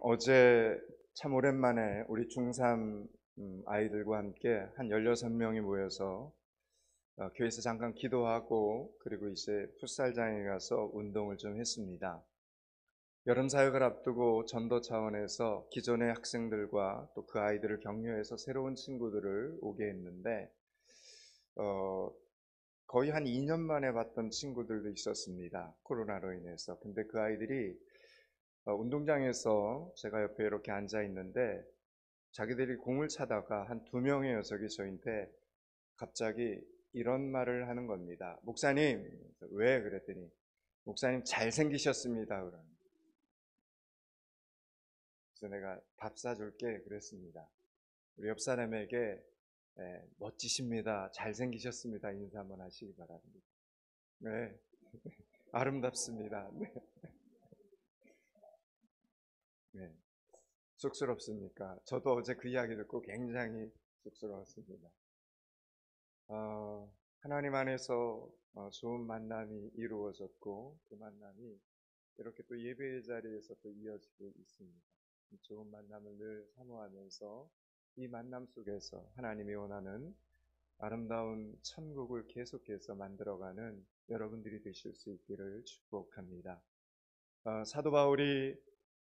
어제 참 오랜만에 우리 중3 아이들과 함께 한 16명이 모여서 교회에서 잠깐 기도하고 그리고 이제 풋살장에 가서 운동을 좀 했습니다. 여름 사역을 앞두고 전도 차원에서 기존의 학생들과 또 그 아이들을 격려해서 새로운 친구들을 오게 했는데 거의 한 2년 만에 봤던 친구들도 있었습니다. 코로나로 인해서. 근데 그 아이들이 운동장에서 제가 옆에 이렇게 앉아 있는데 자기들이 공을 차다가 한 2명의 녀석이 저한테 갑자기 이런 말을 하는 겁니다. 목사님, 왜? 그랬더니 목사님 잘생기셨습니다. 그러는. 그래서 내가 밥 사줄게 그랬습니다. 우리 옆 사람에게 멋지십니다. 잘생기셨습니다. 인사 한번 하시기 바랍니다. 네, 아름답습니다. 네. 네. 쑥스럽습니까? 저도 어제 그 이야기 듣고 굉장히 쑥스러웠습니다. 하나님 안에서 좋은 만남이 이루어졌고 그 만남이 이렇게 또 예배의 자리에서 또 이어지고 있습니다. 좋은 만남을 늘 사모하면서 이 만남 속에서 하나님이 원하는 아름다운 천국을 계속해서 만들어가는 여러분들이 되실 수 있기를 축복합니다. 사도 바울이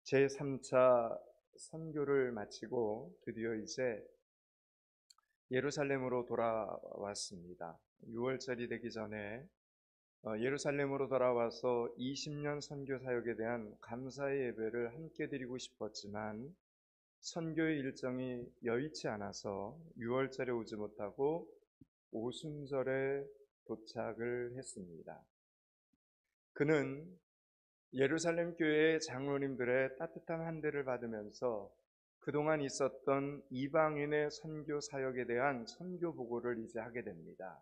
제3차 선교를 마치고 드디어 이제 예루살렘으로 돌아왔습니다. 6월절이 되기 전에 예루살렘으로 돌아와서 20년 선교 사역에 대한 감사의 예배를 함께 드리고 싶었지만 선교의 일정이 여의치 않아서 6월절에 오지 못하고 오순절에 도착을 했습니다. 그는 예루살렘 교회의 장로님들의 따뜻한 환대를 받으면서 그동안 있었던 이방인의 선교 사역에 대한 선교 보고를 이제 하게 됩니다.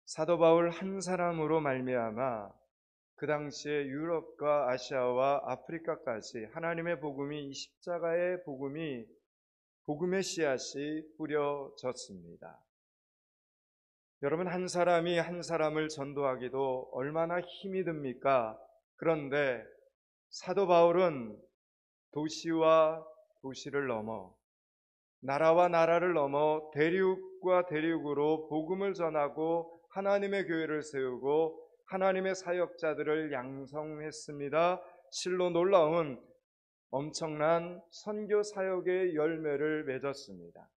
사도 바울 한 사람으로 말미암아 그 당시에 유럽과 아시아와 아프리카까지 하나님의 복음이, 이 십자가의 복음이, 복음의 씨앗이 뿌려졌습니다. 여러분, 한 사람이 한 사람을 전도하기도 얼마나 힘이 듭니까? 그런데 사도 바울은 도시와 도시를 넘어, 나라와 나라를 넘어 대륙과 대륙으로 복음을 전하고 하나님의 교회를 세우고 하나님의 사역자들을 양성했습니다. 실로 놀라운 엄청난 선교 사역의 열매를 맺었습니다.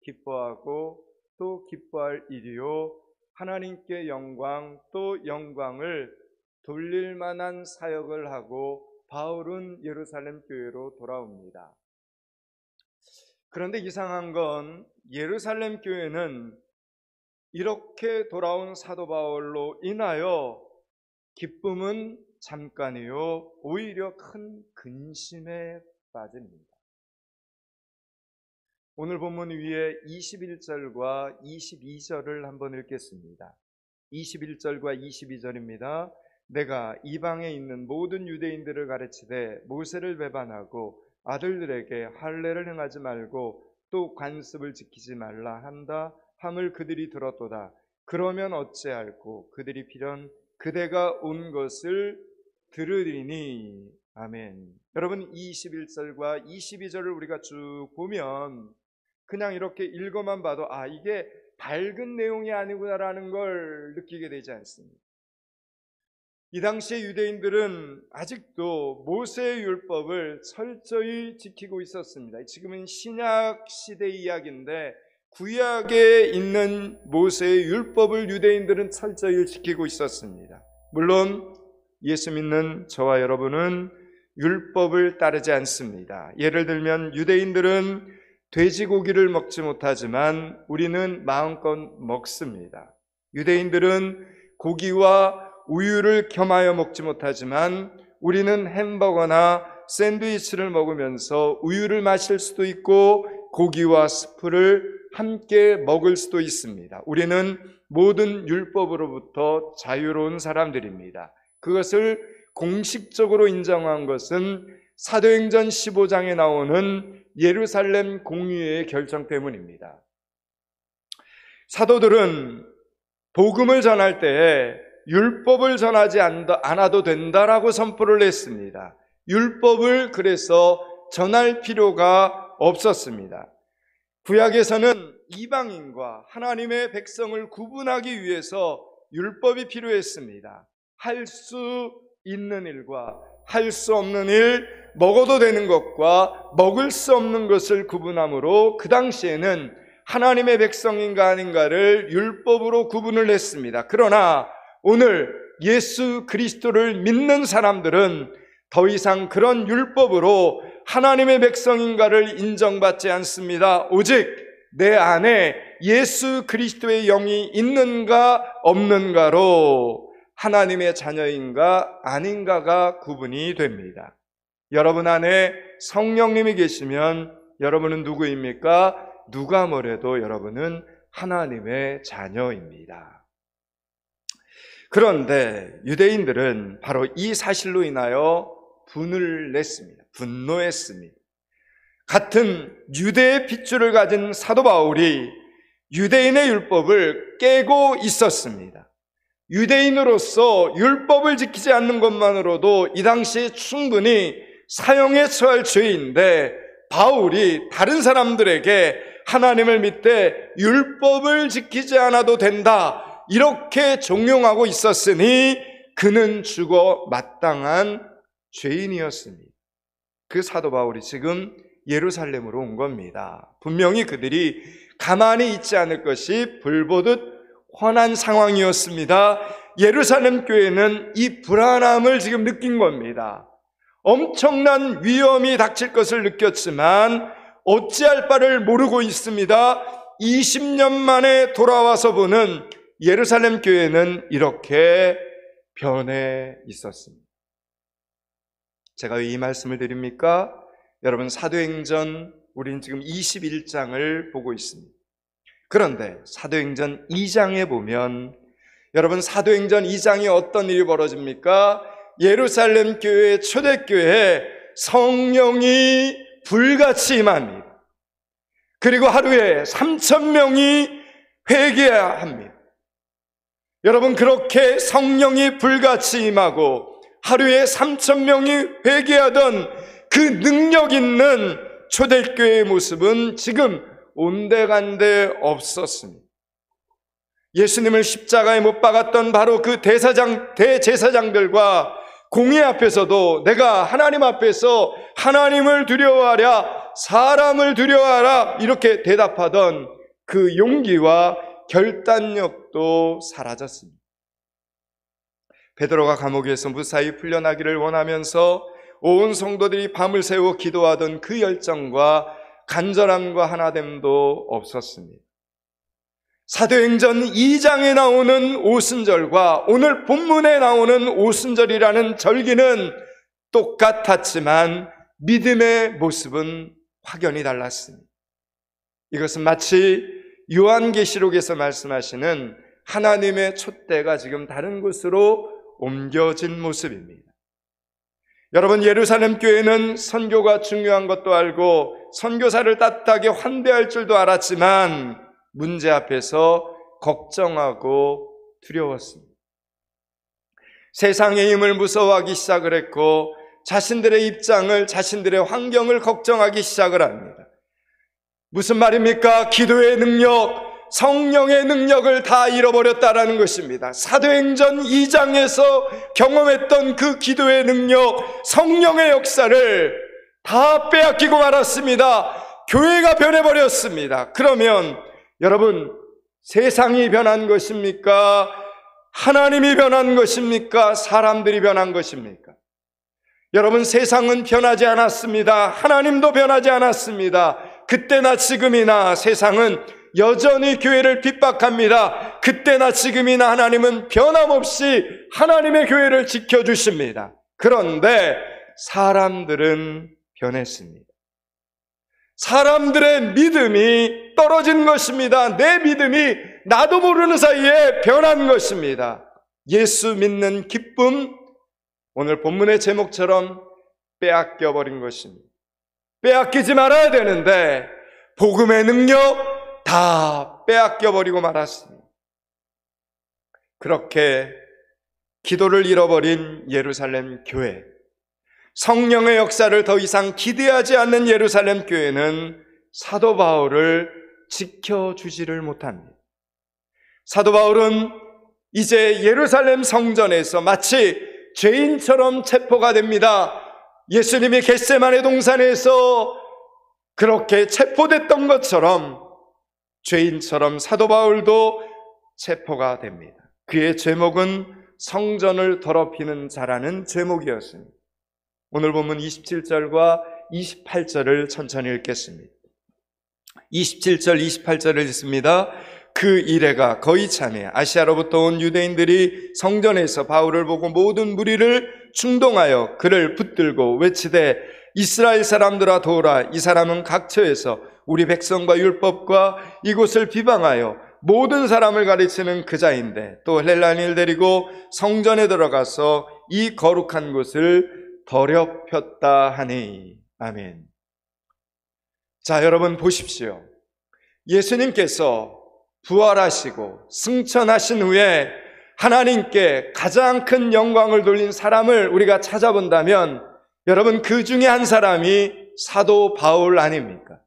기뻐하고 또 기뻐할 일이요, 하나님께 영광 또 영광을 돌릴 만한 사역을 하고 바울은 예루살렘 교회로 돌아옵니다. 그런데 이상한 건 예루살렘 교회는 이렇게 돌아온 사도 바울로 인하여 기쁨은 잠깐이요 오히려 큰 근심에 빠집니다. 오늘 본문 위에 21절과 22절을 한번 읽겠습니다. 21절과 22절입니다. 내가 이방에 있는 모든 유대인들을 가르치되 모세를 배반하고 아들들에게 할례를 행하지 말고 또 관습을 지키지 말라 한다 함을 그들이 들었도다. 그러면 어찌할꼬? 그들이 필연 그대가 온 것을 들으리니. 아멘. 여러분, 21절과 22절을 우리가 쭉 보면 그냥 이렇게 읽어만 봐도 이게 밝은 내용이 아니구나라는 걸 느끼게 되지 않습니다. 이 당시의 유대인들은 아직도 모세의 율법을 철저히 지키고 있었습니다. 지금은 신약 시대 이야기인데 구약에 있는 모세의 율법을 유대인들은 철저히 지키고 있었습니다. 물론 예수 믿는 저와 여러분은 율법을 따르지 않습니다. 예를 들면 유대인들은 돼지고기를 먹지 못하지만 우리는 마음껏 먹습니다. 유대인들은 고기와 우유를 겸하여 먹지 못하지만 우리는 햄버거나 샌드위치를 먹으면서 우유를 마실 수도 있고 고기와 스프를 함께 먹을 수도 있습니다. 우리는 모든 율법으로부터 자유로운 사람들입니다. 그것을 공식적으로 인정한 것은 사도행전 15장에 나오는 예루살렘 공의회의 결정 때문입니다. 사도들은 복음을 전할 때에 율법을 전하지 않아도 된다라고 선포를 했습니다. 율법을 그래서 전할 필요가 없었습니다. 구약에서는 이방인과 하나님의 백성을 구분하기 위해서 율법이 필요했습니다. 할 수 있는 일과 할 수 없는 일, 먹어도 되는 것과 먹을 수 없는 것을 구분함으로 그 당시에는 하나님의 백성인가 아닌가를 율법으로 구분을 했습니다. 그러나 오늘 예수 그리스도를 믿는 사람들은 더 이상 그런 율법으로 하나님의 백성인가를 인정받지 않습니다. 오직 내 안에 예수 그리스도의 영이 있는가 없는가로 하나님의 자녀인가 아닌가가 구분이 됩니다. 여러분 안에 성령님이 계시면 여러분은 누구입니까? 누가 뭐래도 여러분은 하나님의 자녀입니다. 그런데 유대인들은 바로 이 사실로 인하여 분을 냈습니다. 분노했습니다. 같은 유대의 핏줄을 가진 사도 바울이 유대인의 율법을 깨고 있었습니다. 유대인으로서 율법을 지키지 않는 것만으로도 이 당시에 충분히 사형에 처할 죄인데 바울이 다른 사람들에게 하나님을 믿되 율법을 지키지 않아도 된다 이렇게 종용하고 있었으니 그는 죽어 마땅한 죄인이었습니다. 그 사도 바울이 지금 예루살렘으로 온 겁니다. 분명히 그들이 가만히 있지 않을 것이 불보듯 훤한 상황이었습니다. 예루살렘 교회는 이 불안함을 지금 느낀 겁니다. 엄청난 위험이 닥칠 것을 느꼈지만 어찌할 바를 모르고 있습니다. 20년 만에 돌아와서 보는 예루살렘 교회는 이렇게 변해 있었습니다. 제가 왜 이 말씀을 드립니까? 여러분 사도행전 우리는 지금 21장을 보고 있습니다. 그런데 사도행전 2장에 보면 여러분 사도행전 2장에 어떤 일이 벌어집니까? 예루살렘 교회 초대교회에 성령이 불같이 임합니다. 그리고 하루에 3,000명이 회개해야 합니다. 여러분 그렇게 성령이 불같이 임하고 하루에 3,000명이 회개하던 그 능력 있는 초대교회의 모습은 지금 온데간데 없었습니다. 예수님을 십자가에 못 박았던 바로 그 대제사장들과 공의 앞에서도 내가 하나님 앞에서 하나님을 두려워하랴 사람을 두려워하라 이렇게 대답하던 그 용기와 결단력도 사라졌습니다. 베드로가 감옥에서 무사히 풀려나기를 원하면서 온 성도들이 밤을 새워 기도하던 그 열정과 간절함과 하나됨도 없었습니다. 사도행전 2장에 나오는 오순절과 오늘 본문에 나오는 오순절이라는 절기는 똑같았지만 믿음의 모습은 확연히 달랐습니다. 이것은 마치 요한계시록에서 말씀하시는 하나님의 촛대가 지금 다른 곳으로 옮겨진 모습입니다. 여러분 예루살렘 교회는 선교가 중요한 것도 알고 선교사를 따뜻하게 환대할 줄도 알았지만 문제 앞에서 걱정하고 두려웠습니다. 세상의 힘을 무서워하기 시작을 했고 자신들의 입장을 자신들의 환경을 걱정하기 시작을 합니다. 무슨 말입니까? 기도의 능력, 성령의 능력을 다 잃어버렸다라는 것입니다. 사도행전 2장에서 경험했던 그 기도의 능력, 성령의 역사를 다 빼앗기고 말았습니다. 교회가 변해버렸습니다. 그러면 여러분 세상이 변한 것입니까? 하나님이 변한 것입니까? 사람들이 변한 것입니까? 여러분 세상은 변하지 않았습니다. 하나님도 변하지 않았습니다. 그때나 지금이나 세상은 여전히 교회를 핍박합니다. 그때나 지금이나 하나님은 변함없이 하나님의 교회를 지켜주십니다. 그런데 사람들은 변했습니다. 사람들의 믿음이 떨어진 것입니다. 내 믿음이 나도 모르는 사이에 변한 것입니다. 예수 믿는 기쁨, 오늘 본문의 제목처럼 빼앗겨버린 것입니다. 빼앗기지 말아야 되는데 복음의 능력 다 빼앗겨버리고 말았습니다. 그렇게 기도를 잃어버린 예루살렘 교회, 성령의 역사를 더 이상 기대하지 않는 예루살렘 교회는 사도 바울을 지켜주지를 못합니다. 사도 바울은 이제 예루살렘 성전에서 마치 죄인처럼 체포가 됩니다. 예수님이 겟세마네 동산에서 그렇게 체포됐던 것처럼 죄인처럼 사도 바울도 체포가 됩니다. 그의 제목은 성전을 더럽히는 자라는 제목이었습니다. 오늘 본문 27절과 28절을 천천히 읽겠습니다. 27절 28절을 읽습니다. 그 이래가 거의 참에 아시아로부터 온 유대인들이 성전에서 바울을 보고 모든 무리를 충동하여 그를 붙들고 외치되 이스라엘 사람들아 도우라. 이 사람은 각처에서 우리 백성과 율법과 이곳을 비방하여 모든 사람을 가르치는 그 자인데 또 헬라인을 데리고 성전에 들어가서 이 거룩한 곳을 더럽혔다 하니. 아멘. 자, 여러분 보십시오. 예수님께서 부활하시고 승천하신 후에 하나님께 가장 큰 영광을 돌린 사람을 우리가 찾아본다면 여러분 그 중에 한 사람이 사도 바울 아닙니까?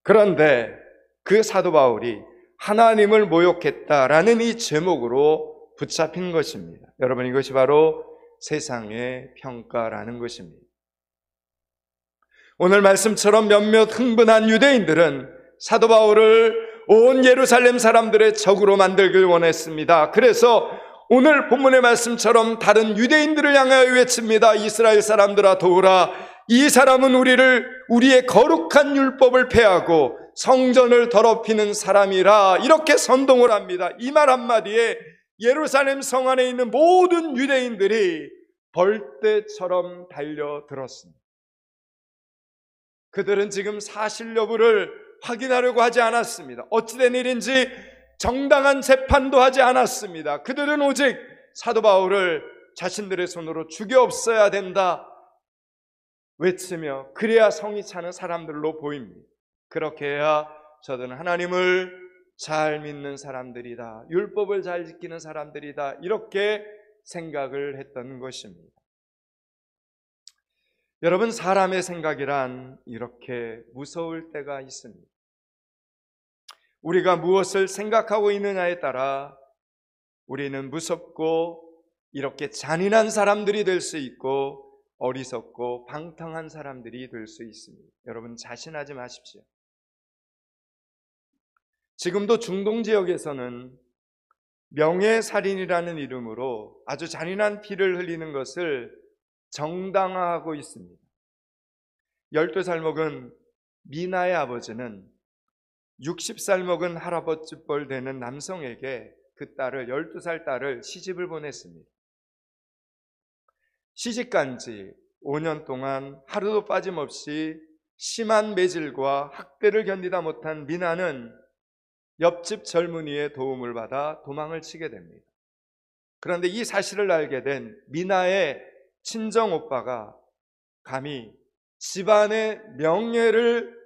그런데 그 사도 바울이 하나님을 모욕했다라는 이 제목으로 붙잡힌 것입니다. 여러분 이것이 바로 세상의 평가라는 것입니다. 오늘 말씀처럼 몇몇 흥분한 유대인들은 사도 바울을 온 예루살렘 사람들의 적으로 만들길 원했습니다. 그래서 오늘 본문의 말씀처럼 다른 유대인들을 향하여 외칩니다. 이스라엘 사람들아 도우라. 이 사람은 우리의 거룩한 율법을 폐하고 성전을 더럽히는 사람이라. 이렇게 선동을 합니다. 이 말 한마디에 예루살렘 성 안에 있는 모든 유대인들이 벌떼처럼 달려들었습니다. 그들은 지금 사실 여부를 확인하려고 하지 않았습니다. 어찌된 일인지 정당한 재판도 하지 않았습니다. 그들은 오직 사도 바울을 자신들의 손으로 죽여 없어야 된다 외치며 그래야 성이 차는 사람들로 보입니다. 그렇게 해야 저들은 하나님을 잘 믿는 사람들이다, 율법을 잘 지키는 사람들이다, 이렇게 생각을 했던 것입니다. 여러분, 사람의 생각이란 이렇게 무서울 때가 있습니다. 우리가 무엇을 생각하고 있느냐에 따라 우리는 무섭고 이렇게 잔인한 사람들이 될 수 있고 어리석고 방탕한 사람들이 될 수 있습니다. 여러분 자신하지 마십시오. 지금도 중동 지역에서는 명예살인이라는 이름으로 아주 잔인한 피를 흘리는 것을 정당화하고 있습니다. 12살 먹은 미나의 아버지는 60살 먹은 할아버지뻘 되는 남성에게 그 딸을 12살 딸을 시집을 보냈습니다. 시집간 지 5년 동안 하루도 빠짐없이 심한 매질과 학대를 견디다 못한 미나는 옆집 젊은이의 도움을 받아 도망을 치게 됩니다. 그런데 이 사실을 알게 된 미나의 친정 오빠가 감히 집안의 명예를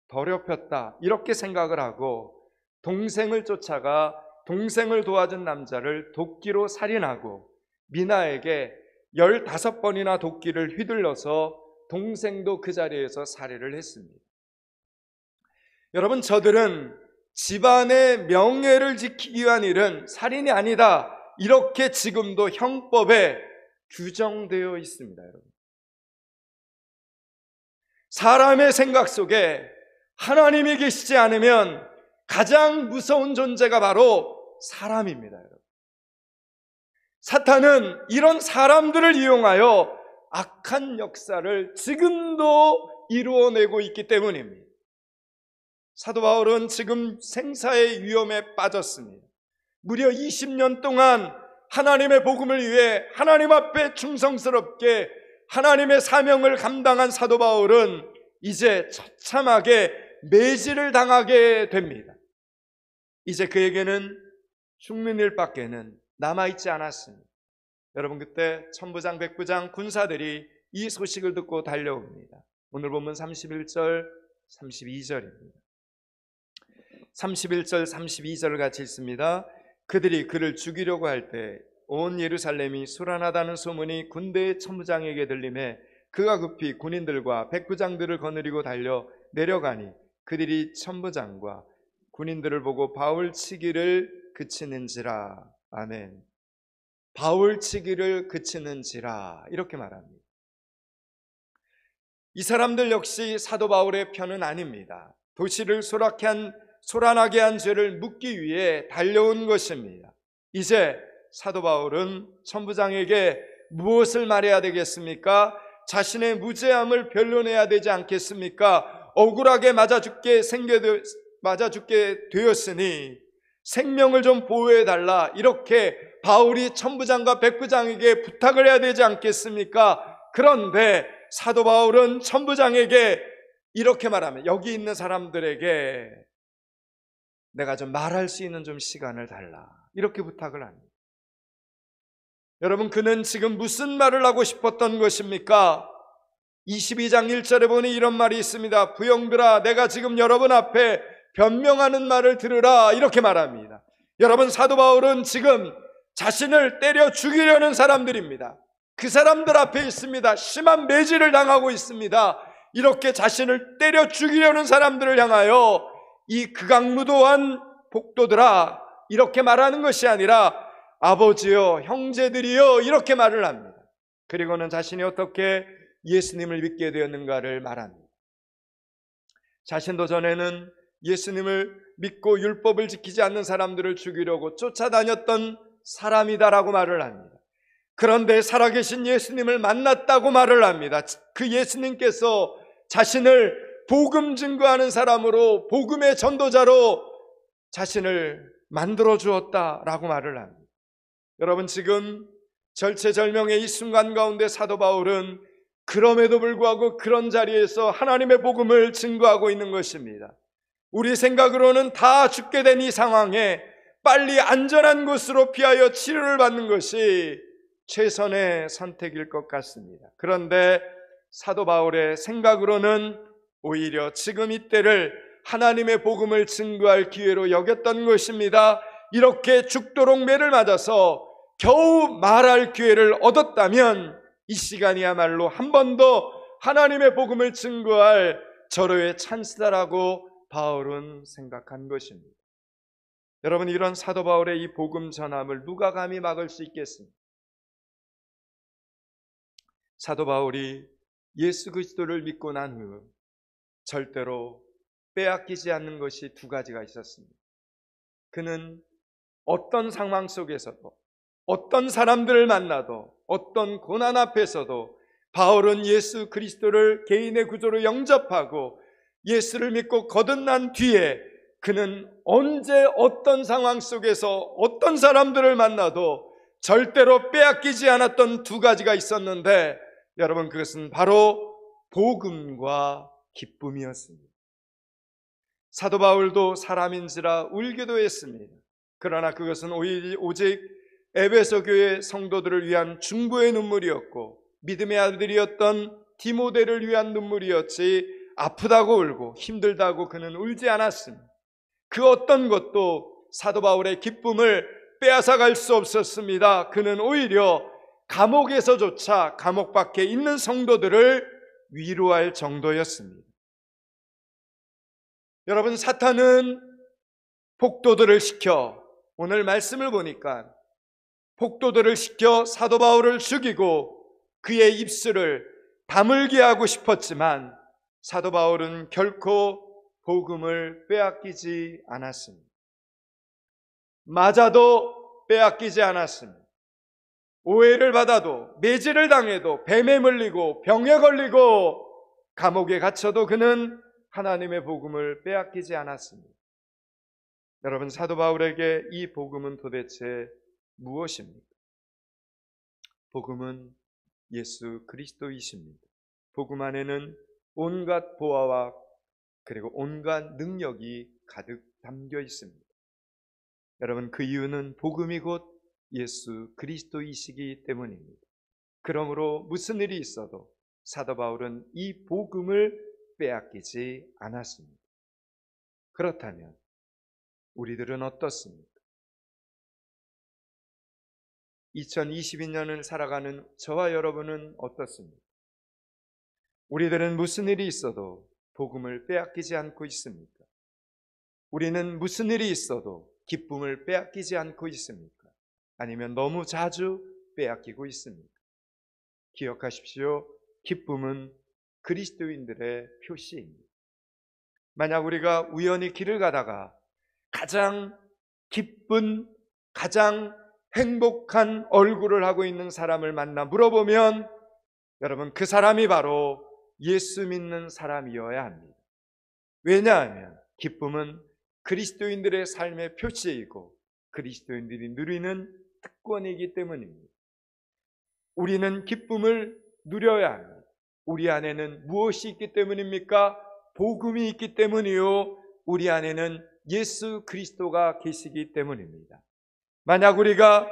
더럽혔다 이렇게 생각을 하고 동생을 쫓아가 동생을 도와준 남자를 도끼로 살인하고 미나에게 15번이나 도끼를 휘둘러서 동생도 그 자리에서 살해를 했습니다. 여러분, 저들은 집안의 명예를 지키기 위한 일은 살인이 아니다 이렇게 지금도 형법에 규정되어 있습니다. 여러분, 사람의 생각 속에 하나님이 계시지 않으면 가장 무서운 존재가 바로 사람입니다. 여러분, 사탄은 이런 사람들을 이용하여 악한 역사를 지금도 이루어내고 있기 때문입니다. 사도 바울은 지금 생사의 위험에 빠졌습니다. 무려 20년 동안 하나님의 복음을 위해 하나님 앞에 충성스럽게 하나님의 사명을 감당한 사도 바울은 이제 처참하게 매질을 당하게 됩니다. 이제 그에게는 죽는 일밖에는 남아있지 않았습니다. 여러분, 그때 천부장 백부장 군사들이 이 소식을 듣고 달려옵니다. 오늘 본문 31절 32절입니다. 31절 32절을 같이 읽습니다. 그들이 그를 죽이려고 할 때 온 예루살렘이 소란하다는 소문이 군대 천부장에게 들림에 그가 급히 군인들과 백부장들을 거느리고 달려 내려가니 그들이 천부장과 군인들을 보고 바울 치기를 그치는지라. 아멘. 바울 치기를 그치는지라 이렇게 말합니다. 이 사람들 역시 사도 바울의 편은 아닙니다. 도시를 소란하게 한 죄를 묻기 위해 달려온 것입니다. 이제 사도 바울은 천부장에게 무엇을 말해야 되겠습니까? 자신의 무죄함을 변론해야 되지 않겠습니까? 억울하게 맞아 죽게 되었으니 생명을 좀 보호해달라, 이렇게 바울이 천부장과 백부장에게 부탁을 해야 되지 않겠습니까? 그런데 사도 바울은 천부장에게 이렇게 말하면, 여기 있는 사람들에게 내가 좀 말할 수 있는 좀 시간을 달라, 이렇게 부탁을 합니다. 여러분, 그는 지금 무슨 말을 하고 싶었던 것입니까? 22장 1절에 보니 이런 말이 있습니다. 부형들아, 내가 지금 여러분 앞에 변명하는 말을 들으라, 이렇게 말합니다. 여러분, 사도 바울은 지금 자신을 때려 죽이려는 사람들입니다. 그 사람들 앞에 있습니다. 심한 매질을 당하고 있습니다. 이렇게 자신을 때려 죽이려는 사람들을 향하여 이 극악무도한 복도들아, 이렇게 말하는 것이 아니라 아버지여, 형제들이여, 이렇게 말을 합니다. 그리고는 자신이 어떻게 예수님을 믿게 되었는가를 말합니다. 자신도 전에는 예수님을 믿고 율법을 지키지 않는 사람들을 죽이려고 쫓아다녔던 사람이다라고 말을 합니다. 그런데 살아계신 예수님을 만났다고 말을 합니다. 그 예수님께서 자신을 복음 증거하는 사람으로, 복음의 전도자로 자신을 만들어 주었다라고 말을 합니다. 여러분, 지금 절체절명의 이 순간 가운데 사도 바울은 그럼에도 불구하고 그런 자리에서 하나님의 복음을 증거하고 있는 것입니다. 우리 생각으로는 다 죽게 된 이 상황에 빨리 안전한 곳으로 피하여 치료를 받는 것이 최선의 선택일 것 같습니다. 그런데 사도 바울의 생각으로는 오히려 지금 이때를 하나님의 복음을 증거할 기회로 여겼던 것입니다. 이렇게 죽도록 매를 맞아서 겨우 말할 기회를 얻었다면 이 시간이야말로 한 번 더 하나님의 복음을 증거할 절호의 찬스다라고 바울은 생각한 것입니다. 여러분, 이런 사도 바울의 이 복음 전함을 누가 감히 막을 수 있겠습니까? 사도 바울이 예수 그리스도를 믿고 난 후 절대로 빼앗기지 않는 것이 두 가지가 있었습니다. 그는 어떤 상황 속에서도, 어떤 사람들을 만나도, 어떤 고난 앞에서도 바울은 예수 그리스도를 개인의 구조로 영접하고 예수를 믿고 거듭난 뒤에 그는 언제 어떤 상황 속에서 어떤 사람들을 만나도 절대로 빼앗기지 않았던 두 가지가 있었는데, 여러분, 그것은 바로 복음과 기쁨이었습니다. 사도 바울도 사람인지라 울기도 했습니다. 그러나 그것은 오직 에베소 교회 성도들을 위한 중보의 눈물이었고 믿음의 아들이었던 디모데를 위한 눈물이었지, 아프다고 울고 힘들다고 그는 울지 않았습니다. 그 어떤 것도 사도 바울의 기쁨을 빼앗아갈 수 없었습니다. 그는 오히려 감옥에서조차 감옥 밖에 있는 성도들을 위로할 정도였습니다. 여러분, 사탄은 폭도들을 시켜, 오늘 말씀을 보니까 폭도들을 시켜 사도 바울을 죽이고 그의 입술을 다물게 하고 싶었지만 사도 바울은 결코 복음을 빼앗기지 않았습니다. 맞아도 빼앗기지 않았습니다. 오해를 받아도, 매질을 당해도, 뱀에 물리고 병에 걸리고 감옥에 갇혀도 그는 하나님의 복음을 빼앗기지 않았습니다. 여러분, 사도 바울에게 이 복음은 도대체 무엇입니까? 복음은 예수 그리스도이십니다. 복음 안에는 온갖 보화와 그리고 온갖 능력이 가득 담겨 있습니다. 여러분, 그 이유는 복음이 곧 예수 그리스도이시기 때문입니다. 그러므로 무슨 일이 있어도 사도 바울은 이 복음을 빼앗기지 않았습니다. 그렇다면 우리들은 어떻습니까? 2022년을 살아가는 저와 여러분은 어떻습니까? 우리들은 무슨 일이 있어도 복음을 빼앗기지 않고 있습니까? 우리는 무슨 일이 있어도 기쁨을 빼앗기지 않고 있습니까? 아니면 너무 자주 빼앗기고 있습니까? 기억하십시오. 기쁨은 그리스도인들의 표시입니다. 만약 우리가 우연히 길을 가다가 가장 기쁜, 가장 행복한 얼굴을 하고 있는 사람을 만나 물어보면 여러분, 그 사람이 바로 예수 믿는 사람이어야 합니다. 왜냐하면 기쁨은 그리스도인들의 삶의 표시이고 그리스도인들이 누리는 특권이기 때문입니다. 우리는 기쁨을 누려야 합니다. 우리 안에는 무엇이 있기 때문입니까? 복음이 있기 때문이요, 우리 안에는 예수 그리스도가 계시기 때문입니다. 만약 우리가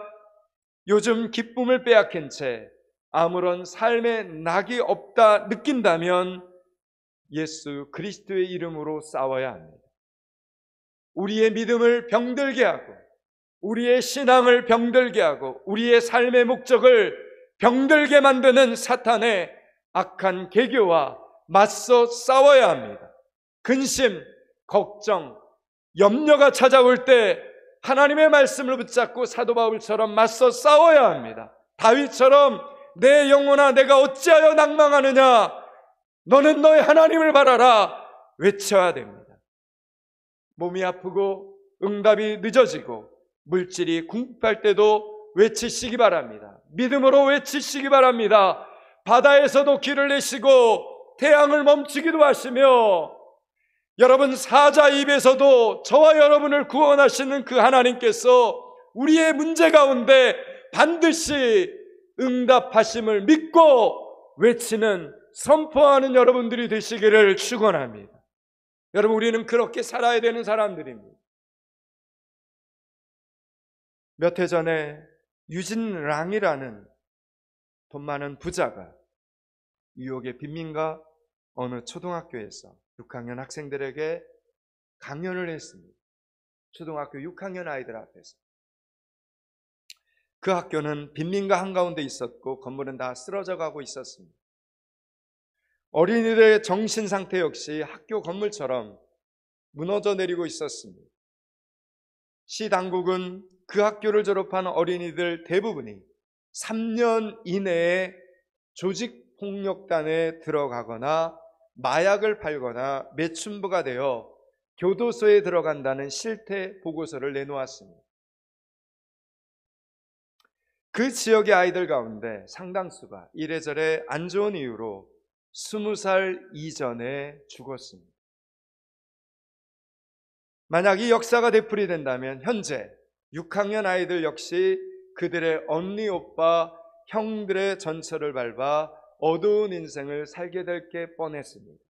요즘 기쁨을 빼앗긴 채 아무런 삶의 낙이 없다 느낀다면 예수 그리스도의 이름으로 싸워야 합니다. 우리의 믿음을 병들게 하고 우리의 신앙을 병들게 하고 우리의 삶의 목적을 병들게 만드는 사탄의 악한 계교와 맞서 싸워야 합니다. 근심, 걱정, 염려가 찾아올 때 하나님의 말씀을 붙잡고 사도 바울처럼 맞서 싸워야 합니다. 다윗처럼 내 영혼아 내가 어찌하여 낭망하느냐, 너는 너의 하나님을 바라라 외쳐야 됩니다. 몸이 아프고 응답이 늦어지고 물질이 궁핍할 때도 외치시기 바랍니다. 믿음으로 외치시기 바랍니다. 바다에서도 길을 내시고 태양을 멈추기도 하시며 여러분 사자 입에서도 저와 여러분을 구원하시는 그 하나님께서 우리의 문제 가운데 반드시 응답하심을 믿고 외치는, 선포하는 여러분들이 되시기를 축원합니다. 여러분, 우리는 그렇게 살아야 되는 사람들입니다. 몇 해 전에 유진 랑이라는 돈 많은 부자가 뉴욕의 빈민가 어느 초등학교에서 6학년 학생들에게 강연을 했습니다. 초등학교 6학년 아이들 앞에서. 그 학교는 빈민가 한가운데 있었고 건물은 다 쓰러져 가고 있었습니다. 어린이들의 정신 상태 역시 학교 건물처럼 무너져 내리고 있었습니다. 시 당국은 그 학교를 졸업한 어린이들 대부분이 3년 이내에 조직폭력단에 들어가거나 마약을 팔거나 매춘부가 되어 교도소에 들어간다는 실태 보고서를 내놓았습니다. 그 지역의 아이들 가운데 상당수가 이래저래 안 좋은 이유로 20살 이전에 죽었습니다. 만약 이 역사가 되풀이 된다면 현재 6학년 아이들 역시 그들의 언니, 오빠, 형들의 전철을 밟아 어두운 인생을 살게 될 게 뻔했습니다.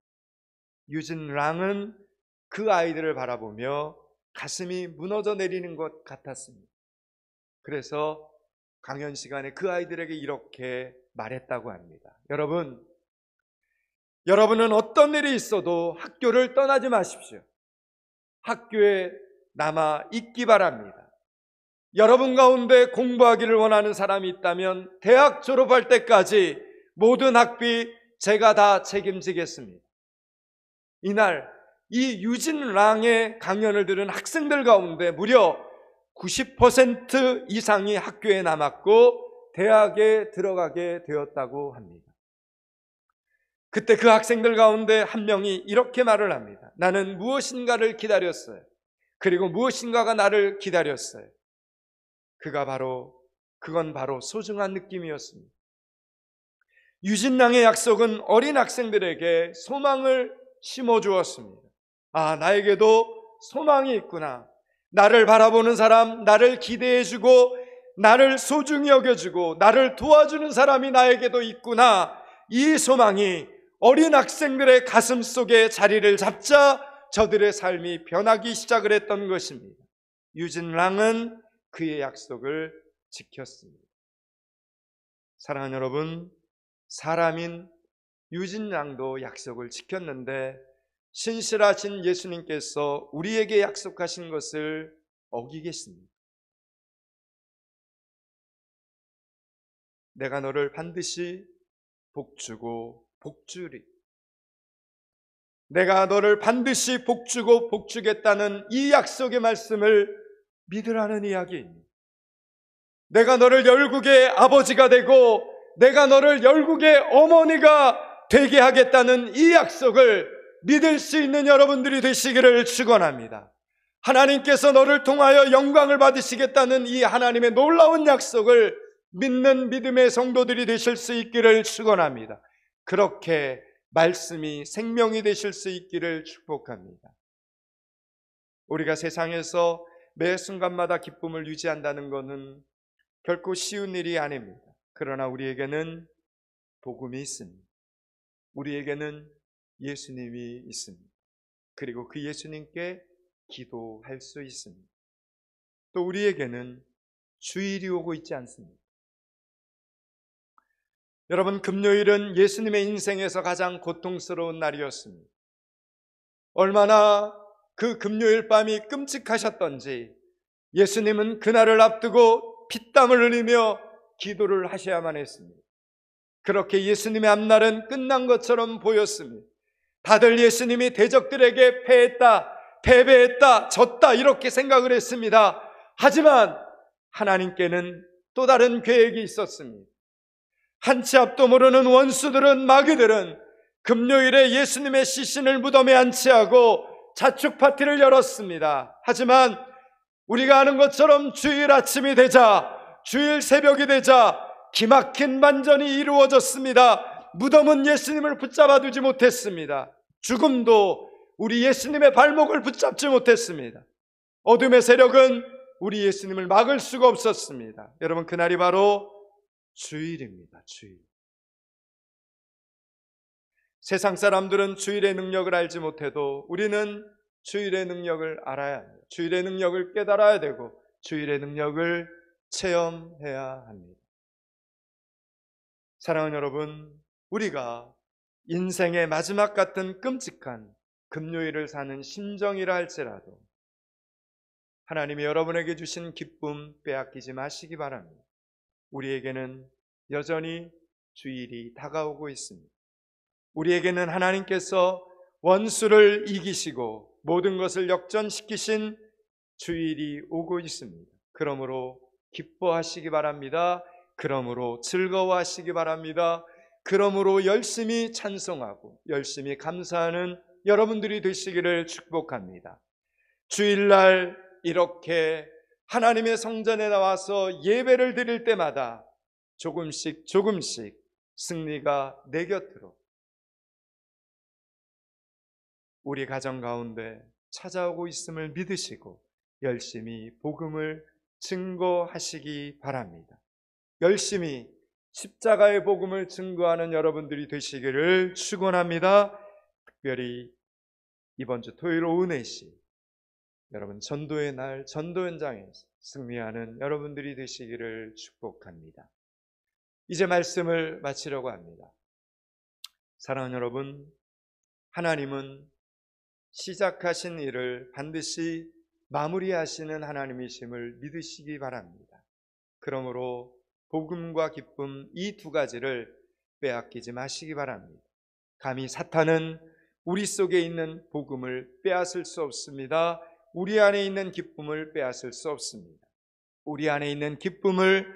유진 랑은 그 아이들을 바라보며 가슴이 무너져 내리는 것 같았습니다. 그래서 강연 시간에 그 아이들에게 이렇게 말했다고 합니다. 여러분은 어떤 일이 있어도 학교를 떠나지 마십시오. 학교에 남아 있기 바랍니다. 여러분 가운데 공부하기를 원하는 사람이 있다면 대학 졸업할 때까지 모든 학비 제가 다 책임지겠습니다. 이날 이 유진 랑의 강연을 들은 학생들 가운데 무려 90% 이상이 학교에 남았고 대학에 들어가게 되었다고 합니다. 그때 그 학생들 가운데 한 명이 이렇게 말을 합니다. 나는 무엇인가를 기다렸어요. 그리고 무엇인가가 나를 기다렸어요. 그건 바로 소중한 느낌이었습니다. 유진랑의 약속은 어린 학생들에게 소망을 심어주었습니다. 아, 나에게도 소망이 있구나. 나를 바라보는 사람, 나를 기대해주고 나를 소중히 여겨주고 나를 도와주는 사람이 나에게도 있구나. 이 소망이 어린 학생들의 가슴 속에 자리를 잡자 저들의 삶이 변하기 시작을 했던 것입니다. 유진랑은 그의 약속을 지켰습니다. 사랑하는 여러분, 사람인 유진랑도 약속을 지켰는데 신실하신 예수님께서 우리에게 약속하신 것을 어기겠습니까? 내가 너를 반드시 복주고 복주리. 내가 너를 반드시 복주고 복주겠다는 이 약속의 말씀을 믿으라는 이야기입니다. 내가 너를 열국의 아버지가 되고 내가 너를 열국의 어머니가 되게 하겠다는 이 약속을 믿을 수 있는 여러분들이 되시기를 축원합니다. 하나님께서 너를 통하여 영광을 받으시겠다는 이 하나님의 놀라운 약속을 믿는 믿음의 성도들이 되실 수 있기를 축원합니다. 그렇게 말씀이 생명이 되실 수 있기를 축복합니다. 우리가 세상에서 매 순간마다 기쁨을 유지한다는 것은 결코 쉬운 일이 아닙니다. 그러나 우리에게는 복음이 있습니다. 우리에게는 예수님이 있습니다. 그리고 그 예수님께 기도할 수 있습니다. 또 우리에게는 주일이 오고 있지 않습니다. 여러분, 금요일은 예수님의 인생에서 가장 고통스러운 날이었습니다. 얼마나 그 금요일 밤이 끔찍하셨던지 예수님은 그날을 앞두고 피땀을 흘리며 기도를 하셔야만 했습니다. 그렇게 예수님의 앞날은 끝난 것처럼 보였습니다. 다들 예수님이 대적들에게 패했다, 패배했다, 졌다 이렇게 생각을 했습니다. 하지만 하나님께는 또 다른 계획이 있었습니다. 한치 앞도 모르는 원수들은, 마귀들은 금요일에 예수님의 시신을 무덤에 안치하고 자축 파티를 열었습니다. 하지만 우리가 아는 것처럼 주일 아침이 되자, 주일 새벽이 되자 기막힌 반전이 이루어졌습니다. 무덤은 예수님을 붙잡아 두지 못했습니다. 죽음도 우리 예수님의 발목을 붙잡지 못했습니다. 어둠의 세력은 우리 예수님을 막을 수가 없었습니다. 여러분, 그날이 바로 주일입니다. 주일. 세상 사람들은 주일의 능력을 알지 못해도 우리는 주일의 능력을 알아야 합니다. 주일의 능력을 깨달아야 되고 주일의 능력을 체험해야 합니다. 사랑하는 여러분, 우리가 인생의 마지막 같은 끔찍한 금요일을 사는 심정이라 할지라도 하나님이 여러분에게 주신 기쁨 빼앗기지 마시기 바랍니다. 우리에게는 여전히 주일이 다가오고 있습니다. 우리에게는 하나님께서 원수를 이기시고 모든 것을 역전시키신 주일이 오고 있습니다. 그러므로 기뻐하시기 바랍니다. 그러므로 즐거워하시기 바랍니다. 그러므로 열심히 찬송하고 열심히 감사하는 여러분들이 되시기를 축복합니다. 주일날 이렇게 하나님의 성전에 나와서 예배를 드릴 때마다 조금씩 조금씩 승리가 내 곁으로 우리 가정 가운데 찾아오고 있음을 믿으시고 열심히 복음을 증거하시기 바랍니다. 열심히 십자가의 복음을 증거하는 여러분들이 되시기를 축원합니다. 특별히 이번 주 토요일 오후 4시 여러분 전도의 날 전도 현장에서 승리하는 여러분들이 되시기를 축복합니다. 이제 말씀을 마치려고 합니다. 사랑하는 여러분, 하나님은 시작하신 일을 반드시 마무리하시는 하나님이심을 믿으시기 바랍니다. 그러므로 복음과 기쁨 이 두 가지를 빼앗기지 마시기 바랍니다. 감히 사탄은 우리 속에 있는 복음을 빼앗을 수 없습니다. 우리 안에 있는 기쁨을 빼앗을 수 없습니다. 우리 안에 있는 기쁨을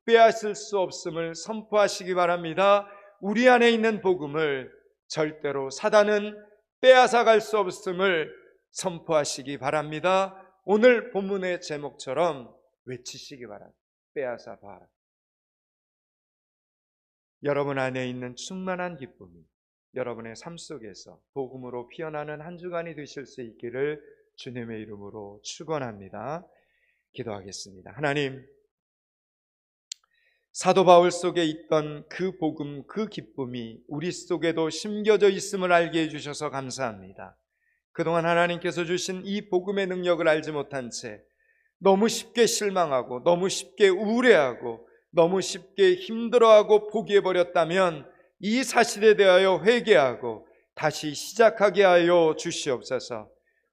빼앗을 수 없음을 선포하시기 바랍니다. 우리 안에 있는 복음을 절대로 사단은 빼앗아갈 수 없음을 선포하시기 바랍니다. 오늘 본문의 제목처럼 외치시기 바랍니다. 빼앗아 봐라. 여러분 안에 있는 충만한 기쁨이 여러분의 삶 속에서 복음으로 피어나는 한 주간이 되실 수 있기를 주님의 이름으로 축원합니다. 기도하겠습니다. 하나님, 사도 바울 속에 있던 그 복음, 그 기쁨이 우리 속에도 심겨져 있음을 알게 해주셔서 감사합니다. 그동안 하나님께서 주신 이 복음의 능력을 알지 못한 채 너무 쉽게 실망하고 너무 쉽게 우울해하고 너무 쉽게 힘들어하고 포기해버렸다면 이 사실에 대하여 회개하고 다시 시작하게 하여 주시옵소서.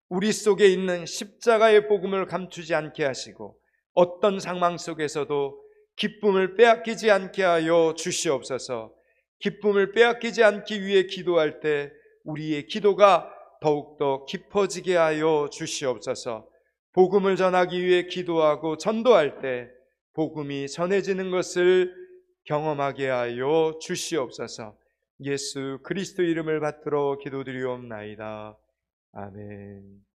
우리 속에 있는 십자가의 복음을 감추지 않게 하시고 어떤 상황 속에서도 기쁨을 빼앗기지 않게 하여 주시옵소서. 기쁨을 빼앗기지 않기 위해 기도할 때 우리의 기도가 더욱더 깊어지게 하여 주시옵소서. 복음을 전하기 위해 기도하고 전도할 때 복음이 전해지는 것을 경험하게 하여 주시옵소서. 예수 그리스도 이름을 받들어 기도드리옵나이다. 아멘.